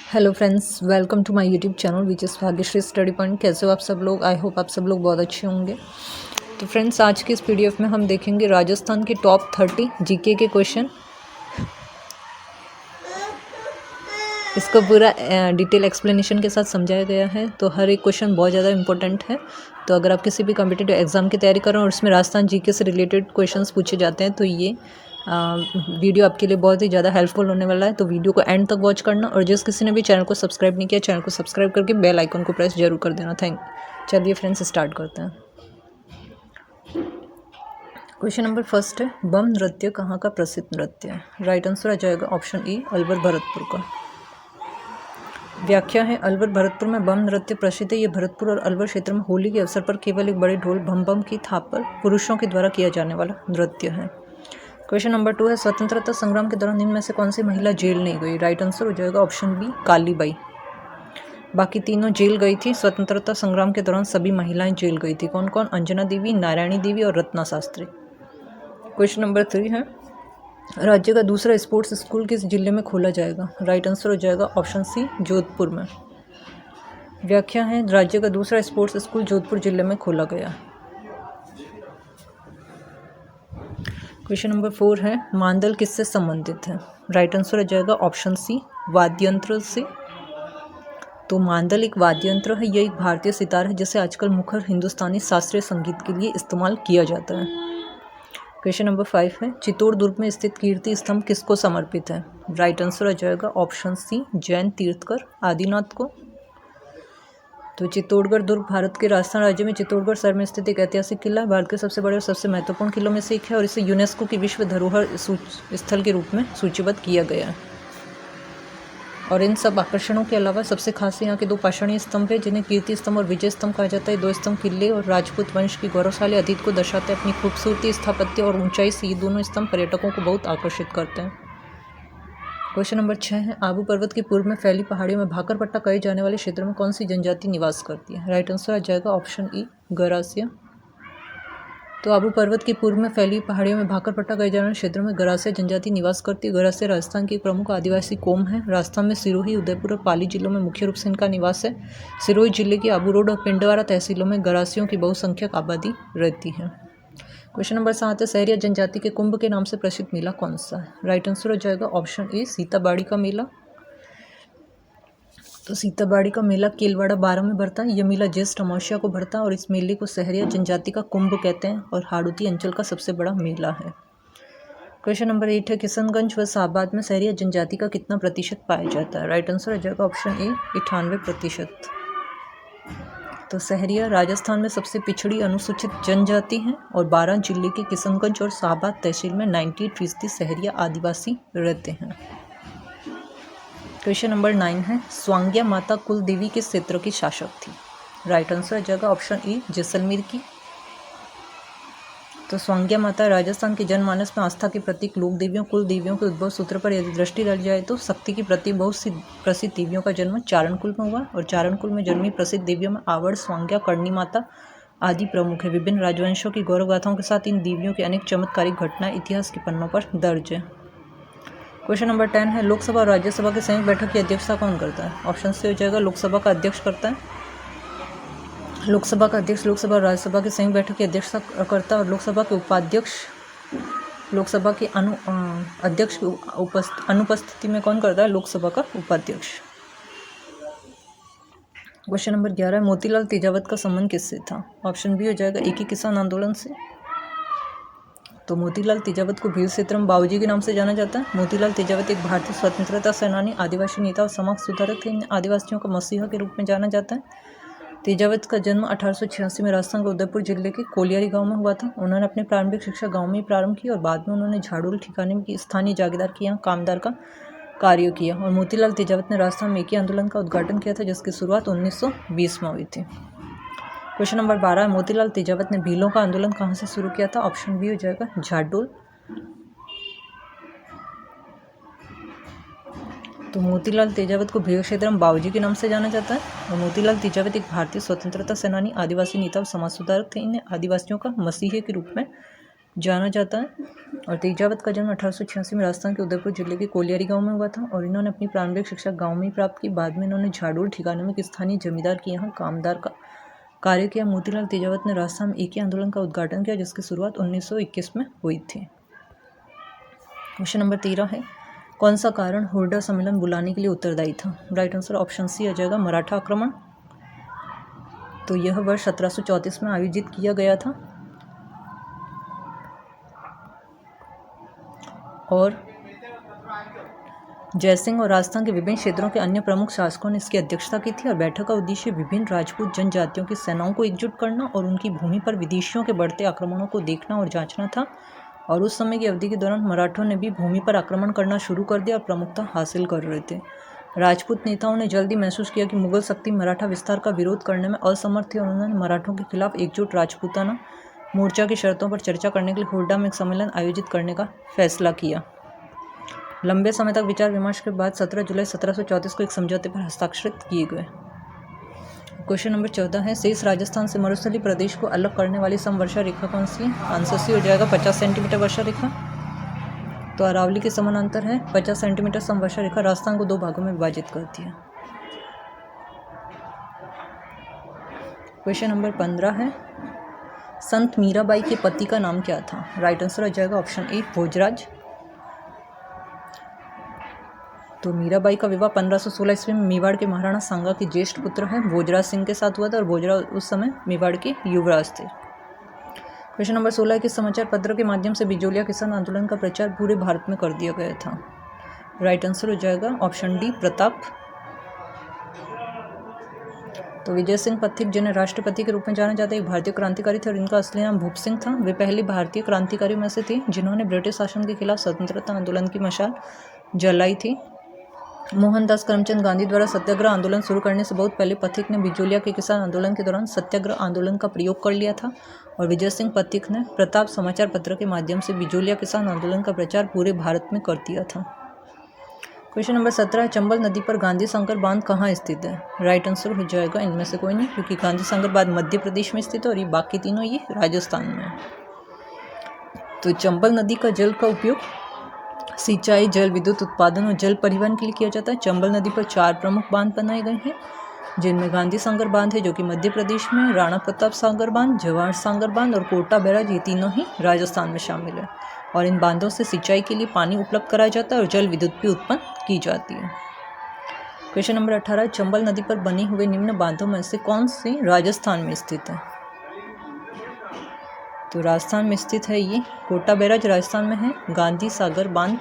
Hello friends, welcome to my YouTube channel which is Bhagyashree study point. कैसे हो आप सब लोग? आई होप आप सब लोग बहुत अच्छे होंगे। तो फ्रेंड्स, आज के इस पीडीएफ में हम देखेंगे राजस्थान के टॉप 30 जीके के क्वेश्चन। इसको पूरा डिटेल एक्सप्लेनेशन के साथ समझाया गया है, तो हर एक क्वेश्चन बहुत ज़्यादा इंपॉर्टेंट है। तो अगर आप किसी भी कॉम्पिटिटिव एग्जाम की तैयारी कर रहे हो और उसमें राजस्थान जीके से रिलेटेड क्वेश्चंस पूछे जाते हैं, तो ये वीडियो आपके लिए बहुत ही ज़्यादा हेल्पफुल होने वाला है। तो वीडियो को एंड तक वॉच करना, और जिस किसी ने भी चैनल को सब्सक्राइब नहीं किया, चैनल को सब्सक्राइब करके बेल आइकन को प्रेस जरूर कर देना। चलिए फ्रेंड्स, स्टार्ट करते हैं। क्वेश्चन नंबर फर्स्ट है, बम नृत्य कहाँ का प्रसिद्ध नृत्य है? राइट आंसर आ जाएगा ऑप्शन ई, अलवर भरतपुर का। व्याख्या है, अलवर भरतपुर में बम नृत्य प्रसिद्ध है। ये भरतपुर और अलवर क्षेत्र में होली के अवसर पर केवल एक बड़े ढोल भम भम की थाप पर पुरुषों के द्वारा किया जाने वाला नृत्य है। क्वेश्चन नंबर 2 है, स्वतंत्रता संग्राम के दौरान इनमें से कौन सी महिला जेल नहीं गई? राइट आंसर हो जाएगा ऑप्शन बी, कालीबाई। बाकी तीनों जेल गई थी। स्वतंत्रता संग्राम के दौरान सभी महिलाएं जेल गई थी। कौन कौन? अंजना देवी, नारायणी देवी और रत्ना शास्त्री। क्वेश्चन नंबर 3 है, राज्य का दूसरा स्पोर्ट्स स्कूल किस जिले में खोला जाएगा? राइट आंसर हो जाएगा ऑप्शन सी, जोधपुर में। व्याख्या है, राज्य का दूसरा स्पोर्ट्स स्कूल जोधपुर जिले में खोला गया। क्वेश्चन नंबर 4 है, मांदल किससे संबंधित है? राइट आंसर हो जाएगा ऑप्शन सी, वाद्ययंत्र से। तो मांदल एक वाद्ययंत्र है। यह एक भारतीय सितार है जिसे आजकल मुखर हिंदुस्तानी शास्त्रीय संगीत के लिए इस्तेमाल किया जाता है। क्वेश्चन नंबर 5 है, चित्तौड़ दुर्ग में स्थित कीर्ति स्तंभ किसको समर्पित है? राइट आंसर हो जाएगा ऑप्शन सी, जैन तीर्थकर आदिनाथ को। तो चित्तौड़गढ़ दुर्ग भारत के राजस्थान राज्य में चित्तौड़गढ़ शहर में स्थित एक ऐतिहासिक किला है। भारत के सबसे बड़े और सबसे महत्वपूर्ण किलों में से एक है और इसे यूनेस्को की विश्व धरोहर स्थल के रूप में सूचीबद्ध किया गया है। और इन सब आकर्षणों के अलावा सबसे खास यहाँ के दो पाषाणीय स्तंभ है, जिन्हें कीर्ति स्तंभ और विजय स्तंभ कहा जाता है। दो स्तंभ किले और राजपूत वंश की गौरवशाली अतीत को दर्शाते हैं। अपनी खूबसूरती, स्थापत्य और ऊंचाई से ये दोनों स्तंभ पर्यटकों को बहुत आकर्षित करते हैं। क्वेश्चन नंबर 6 है, आबू पर्वत के पूर्व में फैली पहाड़ियों में भाकरपट्टा कहे जाने वाले क्षेत्र में कौन सी जनजाति निवास करती है? राइट आंसर आ जाएगा ऑप्शन ई, गरासिया। तो आबू पर्वत के पूर्व में फैली पहाड़ियों में भाकरपट्टा कहे जाने वाले क्षेत्र में गरासिया जनजाति निवास करती है। गरासिया राजस्थान की एक प्रमुख आदिवासी कौम है। राजस्थान में सिरोही, उदयपुर और पाली जिलों में मुख्य रूप से इनका निवास है। सिरोही जिले की आबू रोड और पिंडवारा तहसीलों में गरासियों की बहुसंख्यक आबादी रहती है। क्वेश्चन नंबर 7 है, सहरिया जनजाति के कुंभ के नाम से प्रसिद्ध मेला कौन सा है? राइट आंसर हो जाएगा ऑप्शन ए, सीताबाड़ी का मेला। तो सीताबाड़ी का मेला केलवाड़ा 12 में भरता है। यह मेला ज्येष्ठ अमावस्या को भरता है और इस मेले को सहरिया जनजाति का कुंभ कहते हैं और हाड़ौती अंचल का सबसे बड़ा मेला है। क्वेश्चन नंबर 8 है, किशनगंज व शाहबाद में सहरिया जनजाति का कितना प्रतिशत पाया जाता है? राइट आंसर हो जाएगा ऑप्शन ए, 98%। तो सहरिया राजस्थान में सबसे पिछड़ी अनुसूचित जनजाति है और 12 जिले के किशनगंज और शाहबाद तहसील में 98% सहरिया आदिवासी रहते हैं। क्वेश्चन नंबर 9 है, स्वांग्या माता कुल देवी किस क्षेत्र की शासक थी? राइट आंसर आ जाएगा ऑप्शन ई, जैसलमेर की। तो स्वांग्या माता राजस्थान के जनमानस में आस्था के प्रतीक, लोक देवियों, कुल देवियों के उद्भव सूत्र पर यदि दृष्टि डाली जाए तो शक्ति की प्रतीक बहुत सी प्रसिद्ध देवियों का जन्म चारण कुल में हुआ और चारण कुल में जन्मी प्रसिद्ध देवियों में आवड़, स्वांग्या, कर्णी माता आदि प्रमुख है। विभिन्न राजवंशों की गौरव गाथाओं के साथ इन देवियों की अनेक चमत्कारिक घटनाएं इतिहास के पन्नों पर दर्ज है। क्वेश्चन नंबर 10 है, लोकसभा और राज्यसभा की संयुक्त बैठक की अध्यक्षता कौन करता है? ऑप्शन सी हो जाएगा, लोकसभा का अध्यक्ष करता है। लोकसभा का अध्यक्ष लोकसभा और राज्यसभा की संयुक्त बैठक की अध्यक्षता करता है और लोकसभा के उपाध्यक्ष लोकसभा के अध्यक्ष की अनुपस्थिति में कौन करता है? लोकसभा का उपाध्यक्ष। क्वेश्चन नंबर 11 है, मोतीलाल तेजावत का संबंध किससे था? ऑप्शन बी हो जाएगा, एक ही किसान आंदोलन से। तो मोतीलाल तेजावत को वीर सेत्रम बाबूजी के नाम से जाना जाता है। मोतीलाल तेजावत एक भारतीय स्वतंत्रता सेनानी, आदिवासी नेता और समाज सुधारक थे। आदिवासियों का मसीहा के रूप में जाना जाता है। तेजावत का जन्म 1886 में राजस्थान के उदयपुर जिले के कोलियारी गांव में हुआ था। उन्होंने अपनी प्रारंभिक शिक्षा गांव में ही प्रारंभ की और बाद में उन्होंने झाड़ूल ठिकाने में स्थानीय जागीरदार के यहाँ कामदार का कार्य किया। और मोतीलाल तेजावत ने राजस्थान में एक ही आंदोलन का उद्घाटन किया था जिसकी शुरुआत 1920 में हुई थी। क्वेश्चन नंबर 12 है, मोतीलाल तेजावत ने भीलों का आंदोलन कहाँ से शुरू किया था? ऑप्शन बी हो जाएगा, झाड़ूल। तो मोतीलाल तेजावत को भील क्षेत्रम बाबूजी के नाम से जाना जाता है। और मोतीलाल तेजावत एक भारतीय स्वतंत्रता सेनानी, आदिवासी नेता और समाज सुधारक थे। इन्हें आदिवासियों का मसीहे के रूप में जाना जाता है। और तेजावत का जन्म 1886 में राजस्थान के उदयपुर जिले के कोलियारी गांव में हुआ था और इन्होंने अपनी प्रारंभिक शिक्षा गांव में ही प्राप्त की। बाद में इन्होंने झाड़ूर ठिकाने में एक स्थानीय जमींदार के यहाँ कामदार का कार्य किया। मोतीलाल तेजावत ने राजस्थान में एकी आंदोलन का उद्घाटन किया जिसकी शुरुआत 1921 में हुई थी। क्वेश्चन नंबर 13 है, कौन सा कारण हुर्डा सम्मेलन बुलाने के लिए उत्तरदायी था? राइट आंसर ऑप्शन सी आ जाएगा, मराठा आक्रमण। तो यह वर्ष 1734 में आयोजित किया गया था और जयसिंह और राजस्थान के विभिन्न क्षेत्रों के अन्य प्रमुख शासकों ने इसकी अध्यक्षता की थी और बैठक का उद्देश्य विभिन्न राजपूत जनजातियों की सेनाओं को एकजुट करना और उनकी भूमि पर विदेशियों के बढ़ते आक्रमणों को देखना और जांचना था। और उस समय की अवधि के दौरान मराठों ने भी भूमि पर आक्रमण करना शुरू कर दिया और प्रमुखता हासिल कर रहे थे। राजपूत नेताओं ने जल्दी महसूस किया कि मुगल शक्ति मराठा विस्तार का विरोध करने में असमर्थ थी और उन्होंने मराठों के खिलाफ एकजुट राजपूताना मोर्चा की शर्तों पर चर्चा करने के लिए हुर्डा में एक सम्मेलन आयोजित करने का फैसला किया। लंबे समय तक विचार विमर्श के बाद 17 जुलाई 1734 को एक समझौते पर हस्ताक्षरित किए गए। क्वेश्चन नंबर 14 है, शेष राजस्थान से मरुस्थलीय प्रदेश को अलग करने वाली समवर्षा रेखा कौन सी है? आंसर सी हो जाएगा 50 सेंटीमीटर वर्षा रेखा। तो अरावली के समानांतर है 50 सेंटीमीटर समवर्षा रेखा, राजस्थान को 2 भागों में विभाजित करती है। क्वेश्चन नंबर 15 है, संत मीराबाई के पति का नाम क्या था? राइट आंसर हो जाएगा ऑप्शन ए, भोजराज। तो मीराबाई का विवाह 1516 ईस्वी में मेवाड़ के महाराणा सांगा के ज्येष्ठ पुत्र हैं भोजराज सिंह के साथ हुआ था और भोजराज उस समय मेवाड़ के युवराज थे। क्वेश्चन नंबर 16 के समाचार पत्रों के माध्यम से बिजोलिया किसान आंदोलन का प्रचार पूरे भारत में कर दिया गया था? राइट आंसर हो जाएगा ऑप्शन डी, प्रताप। तो विजय सिंह पथिक, जिन्हें राष्ट्रपति के रूप में जाना जाता है, एक भारतीय क्रांतिकारी थे और इनका असली नाम भूप सिंह था। वे पहले भारतीय क्रांतिकारियों में से थे जिन्होंने ब्रिटिश शासन के खिलाफ स्वतंत्रता आंदोलन की मशाल जलाई थी। मोहनदास करमचंद गांधी द्वारा सत्याग्रह आंदोलन शुरू करने से बहुत पहले पथिक ने बिजोलिया के किसान आंदोलन के दौरान सत्याग्रह आंदोलन का प्रयोग कर लिया था और विजय सिंह पथिक ने प्रताप समाचार पत्र के माध्यम से बिजोलिया किसान आंदोलन का प्रचार पूरे भारत में कर दिया था। क्वेश्चन नंबर 17, चंबल नदी पर गांधी सागर बांध कहाँ स्थित है? राइट आंसर हो जाएगा इनमें से कोई नहीं, क्योंकि गांधी सागर बांध मध्य प्रदेश में स्थित है और ये बाकी तीनों ये राजस्थान में है। तो चंबल नदी का जल का उपयोग सिंचाई, जल विद्युत उत्पादन और जल परिवहन के लिए किया जाता है। चंबल नदी पर 4 प्रमुख बांध बनाए गए हैं जिनमें गांधी सागर बांध है जो कि मध्य प्रदेश में, राणा प्रताप सागर बांध, जवाहर सागर बांध और कोटा बैराज, ये तीनों ही राजस्थान में शामिल है। और इन बांधों से सिंचाई के लिए पानी उपलब्ध कराया जाता है और जल विद्युत भी उत्पन्न की जाती है। क्वेश्चन नंबर 18, चंबल नदी पर बने हुए निम्न बांधों में से कौन सी राजस्थान में स्थित है? तो राजस्थान में स्थित है ये कोटा बैराज राजस्थान में है, गांधी सागर बांध,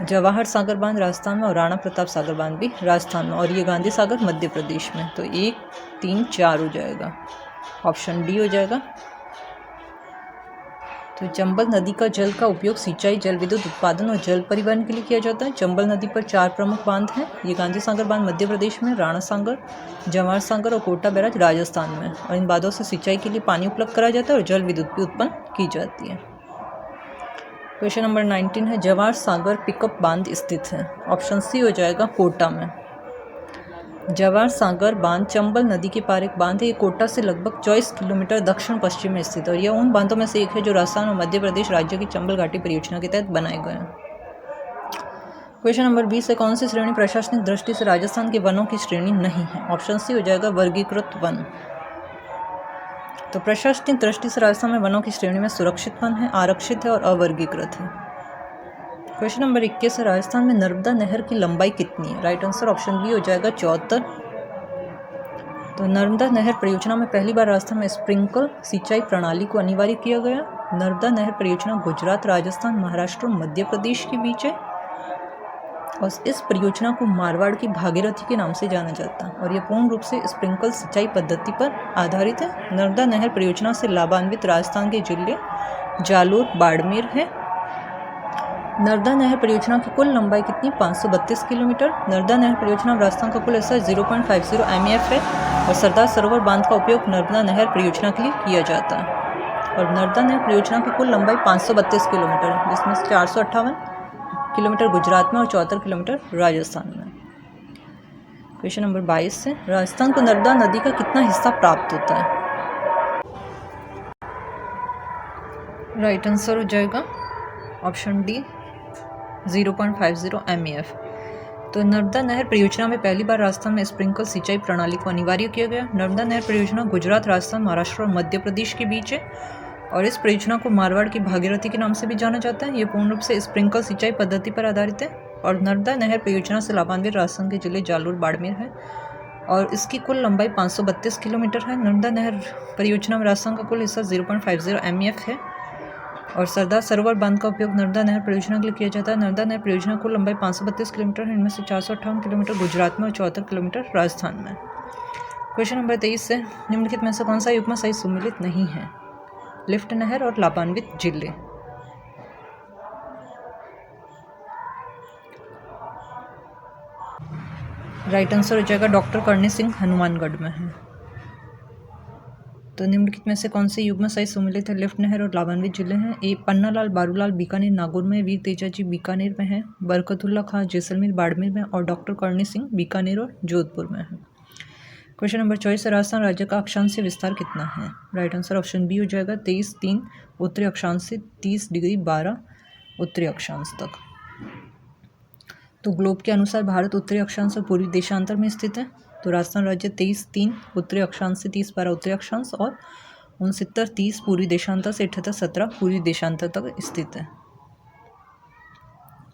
जवाहर सागर बांध राजस्थान में और राणा प्रताप सागर बांध भी राजस्थान में, और ये गांधी सागर मध्य प्रदेश में। तो 1, 3, 4 हो जाएगा, ऑप्शन डी हो जाएगा। तो चंबल नदी का जल का उपयोग सिंचाई, जल विद्युत उत्पादन और जल परिवहन के लिए किया जाता है। चंबल नदी पर 4 प्रमुख बांध हैं। ये गांधी सागर बांध मध्य प्रदेश में, राणा सागर, जवाहर सागर और कोटा बैराज राजस्थान में, और इन बांधों से सिंचाई के लिए पानी उपलब्ध कराया जाता है और जल विद्युत भी उत्पन्न की जाती है। क्वेश्चन नंबर 19 है, जवाहर सागर पिकअप बांध स्थित है? ऑप्शन सी हो जाएगा, कोटा में। जवाहर सागर बांध चंबल नदी के पार एक बांध है। ये कोटा से लगभग 24 किलोमीटर दक्षिण पश्चिम में स्थित है और यह उन बांधों में से एक है जो राजस्थान और मध्य प्रदेश राज्य की चंबल घाटी परियोजना के तहत बनाए गए हैं। क्वेश्चन नंबर 20 है, कौन सी श्रेणी प्रशासनिक दृष्टि से राजस्थान के वनों की श्रेणी नहीं है? ऑप्शन सी हो जाएगा, वर्गीकृत वन। तो प्रशासनिक दृष्टि से राजस्थान में वनों की श्रेणी में सुरक्षित वन है, आरक्षित है और अवर्गीकृत है। क्वेश्चन नंबर 21 है, राजस्थान में नर्मदा नहर की लंबाई कितनी है? राइट आंसर ऑप्शन बी हो जाएगा, 74। तो नर्मदा नहर परियोजना में पहली बार राजस्थान में स्प्रिंकल सिंचाई प्रणाली को अनिवार्य किया गया। नर्मदा नहर परियोजना गुजरात, राजस्थान, महाराष्ट्र और मध्य प्रदेश के बीच है और इस परियोजना को मारवाड़ की भागीरथी के नाम से जाना जाता है और यह पूर्ण रूप से स्प्रिंकल सिंचाई पद्धति पर आधारित है। नर्मदा नहर परियोजना से लाभान्वित राजस्थान के जिले जालोर, बाड़मेर है। नर्मदा नहर परियोजना की कुल लंबाई कितनी? 532 किलोमीटर। नर्मदा नहर परियोजना में राजस्थान का कुल हिस्सा 0.50 MEF है और सरदार सरोवर बांध का उपयोग नर्मदा नहर परियोजना के लिए किया जाता है। और नर्मदा नहर परियोजना की कुल लंबाई 532 किलोमीटर है, जिसमें से 458 किलोमीटर गुजरात में और 74 किलोमीटर राजस्थान में। क्वेश्चन नंबर 22 है, राजस्थान को नर्मदा नदी का कितना हिस्सा प्राप्त होता है? राइट आंसर हो जाएगा ऑप्शन डी 0.50 MEF। तो नर्मदा नहर परियोजना में पहली बार राजस्थान में स्प्रिंकल सिंचाई प्रणाली को अनिवार्य किया गया। नर्मदा नहर परियोजना गुजरात, राजस्थान, महाराष्ट्र और मध्य प्रदेश के बीच है और इस परियोजना को मारवाड़ की भागीरथी के नाम से भी जाना जाता है। ये पूर्ण रूप से स्प्रिंकल सिंचाई पद्धति पर आधारित है और नर्मदा नहर परियोजना से लाभान्वित राजस्थान के जिले जालोर, बाड़मेर है और इसकी कुल लंबाई 532 किलोमीटर है। नर्मदा नहर परियोजना में राजस्थान का कुल हिस्सा 0.50 MEF है और सरदार सरोवर बांध का उपयोग नर्मदा नहर परियोजना के लिए किया जाता है। नर्मदा नहर परियोजना कुल लंबाई 532 किलोमीटर है, इनमें से 458 किलोमीटर गुजरात में और 74 किलोमीटर राजस्थान में। क्वेश्चन नंबर 23 है, निम्नलिखित में से कौन सा युग्म सही सुमेलित नहीं है? लिफ्ट नहर और लाभान्वित जिले। राइट आंसर हो जाएगा डॉक्टर करणी सिंह हनुमानगढ़ में है। तो निम्नलिखित में से कौन से युग्म सही सुमेलित है? लिफ्ट नहर और लाभान्वित जिले हैं। ए पन्नालाल बारूलाल बीकानेर नागौर में, वीर तेजाजी बीकानेर में है, बरकतुल्ला खां जैसलमेर बाड़मेर में और डॉक्टर करणी सिंह बीकानेर और जोधपुर में है। क्वेश्चन नंबर 24 है, राजस्थान राज्य का अक्षांशीय विस्तार कितना है? राइट आंसर ऑप्शन बी हो जाएगा 23.3 उत्तरी अक्षांश से 30 डिग्री 12 उत्तरी अक्षांश तक। तो ग्लोब के अनुसार भारत उत्तरी अक्षांश और पूर्वी देशांतर में स्थित है। तो राजस्थान राज्य 23.3 उत्तरी अक्षांश से 30-12 उत्तरी अक्षांश और 69-30 पूर्वी देशांतर से 78-17 पूर्वी देशांतर तक स्थित है।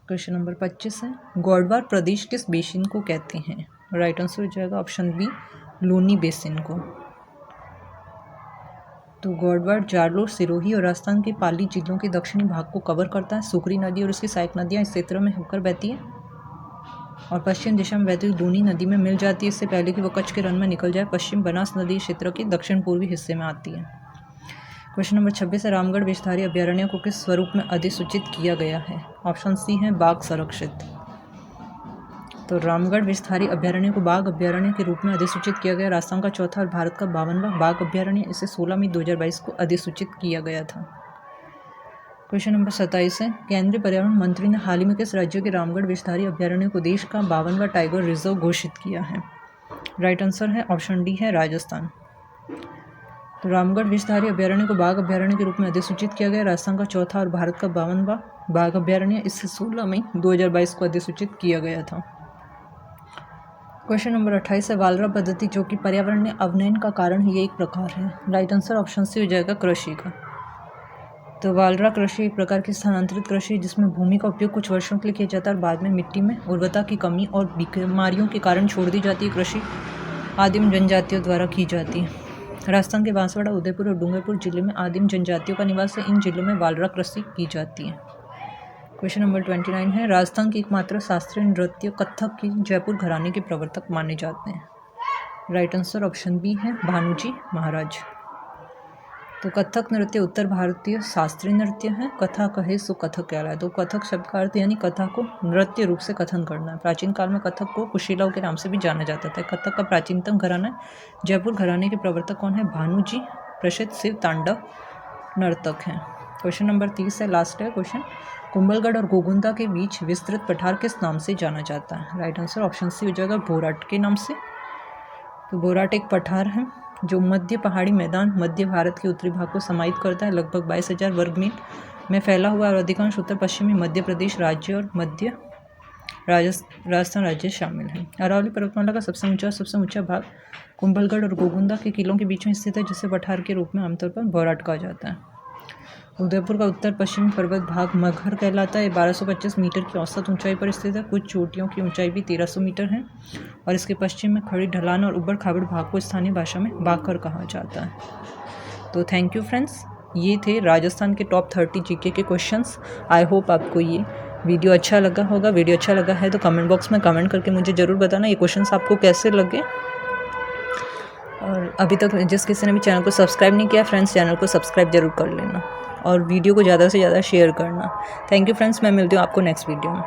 क्वेश्चन नंबर 25 है, गौड़वार प्रदेश किस बेसिन को कहते हैं? राइट आंसर हो जाएगा ऑप्शन बी लूनी बेसिन को। तो गौड़वार जालोर, सिरोही और राजस्थान के पाली जिलों के दक्षिणी भाग को कवर करता है। सुकरी नदी और उसकी सहायक नदियाँ इस क्षेत्र में होकर बहती हैं और पश्चिम दिशा में बहती हुई लूनी नदी में मिल जाती है इससे पहले कि वो कच्छ के रन में निकल जाए। पश्चिम बनास नदी क्षेत्र के दक्षिण पूर्वी हिस्से में आती है। क्वेश्चन नंबर 26 है, रामगढ़ विषधारी अभयारण्य को किस स्वरूप में अधिसूचित किया गया है? ऑप्शन सी है बाघ संरक्षित। तो रामगढ़ विषधारी अभयारण्य को बाघ अभयारण्य के रूप में अधिसूचित किया गया। राजस्थान का चौथा और भारत का 52वां बाघ अभयारण्य, इसे 16 मई 2022 को अधिसूचित किया गया था। क्वेश्चन नंबर 27 है, केंद्रीय पर्यावरण मंत्री ने हाल ही में किस राज्य के रामगढ़ विषधारी अभयारण्य को देश का 52वां टाइगर रिजर्व घोषित किया है? राइट आंसर है ऑप्शन डी है राजस्थान। तो रामगढ़ विषधारी अभयारण्य को बाघ अभयारण्य के रूप में अधिसूचित किया गया। राजस्थान का चौथा और भारत का 52वां बाघ अभयारण्य, इससे 16 मई 2022 को अधिसूचित किया गया था। क्वेश्चन नंबर 28 है, वालरा पद्धति जो कि पर्यावरणीय अवनयन का कारण है, ये एक प्रकार है। राइट आंसर ऑप्शन सी हो जाएगा कृषि का। तो वालरा कृषि एक प्रकार की स्थानांतरित कृषि है जिसमें भूमि का उपयोग कुछ वर्षों के लिए किया जाता है और बाद में मिट्टी में उर्वरता की कमी और बीमारियों के कारण छोड़ दी जाती है। कृषि आदिम जनजातियों द्वारा की जाती है। राजस्थान के बांसवाड़ा, उदयपुर और डूंगरपुर जिले में आदिम जनजातियों का निवास है। इन जिलों में वालरा कृषि की जाती है। क्वेश्चन नंबर 29 है, राजस्थान की एकमात्र शास्त्रीय नृत्य कथक की जयपुर घराने के प्रवर्तक माने जाते हैं। राइट आंसर ऑप्शन बी है भानुजी महाराज। तो कथक नृत्य उत्तर भारतीय शास्त्रीय नृत्य है। कथा कहे सो कथक कहलाए। तो कथक शब्द का अर्थ यानी कथा को नृत्य रूप से कथन करना है। प्राचीन काल में कथक को कुशीलाओं के नाम से भी जाना जाता था। कथक का प्राचीनतम घराना है। जयपुर घराने के प्रवर्तक कौन है? भानुजी, प्रसिद्ध शिव तांडव नर्तक हैं। क्वेश्चन नंबर 30 है, लास्ट है क्वेश्चन। कुंभलगढ़ और गोगुंदा के बीच विस्तृत पठार किस नाम से जाना जाता है? राइट आंसर ऑप्शन सी हो जाएगा बोराट के नाम से। तो बोराट एक पठार है जो मध्य पहाड़ी मैदान मध्य भारत के उत्तरी भाग को समाहित करता है। लगभग 22,000 वर्ग मील में फैला हुआ और अधिकांश उत्तर पश्चिमी मध्य प्रदेश राज्य और मध्य राजस्थान राज्य शामिल है। अरावली पर्वतमाला का सबसे ऊंचा भाग कुंभलगढ़ और गोगुंदा के किलों के बीच में स्थित है, जिसे पठार के रूप में आमतौर पर बोराट कहा जाता है। उदयपुर का उत्तर पश्चिमी पर्वत भाग मगहर कहलाता है। 1225 मीटर की औसत ऊंचाई पर स्थित है। कुछ चोटियों की ऊंचाई भी 1300 मीटर है और इसके पश्चिम में खड़ी ढलान और उबड़ खाबड़ भाग को स्थानीय भाषा में बाकर कहा जाता है। तो थैंक यू फ्रेंड्स, ये थे राजस्थान के टॉप 30 जीके के क्वेश्चंस। आई होप आपको ये वीडियो अच्छा लगा होगा। वीडियो अच्छा लगा है तो कमेंट बॉक्स में कमेंट करके मुझे ज़रूर बताना ये क्वेश्चंस आपको कैसे लगे। और अभी तक जिस किसी ने भी चैनल को सब्सक्राइब नहीं किया, फ्रेंड्स चैनल को सब्सक्राइब जरूर कर लेना और वीडियो को ज़्यादा से ज़्यादा शेयर करना। थैंक यू फ्रेंड्स, मैं मिलती हूँ आपको नेक्स्ट वीडियो में।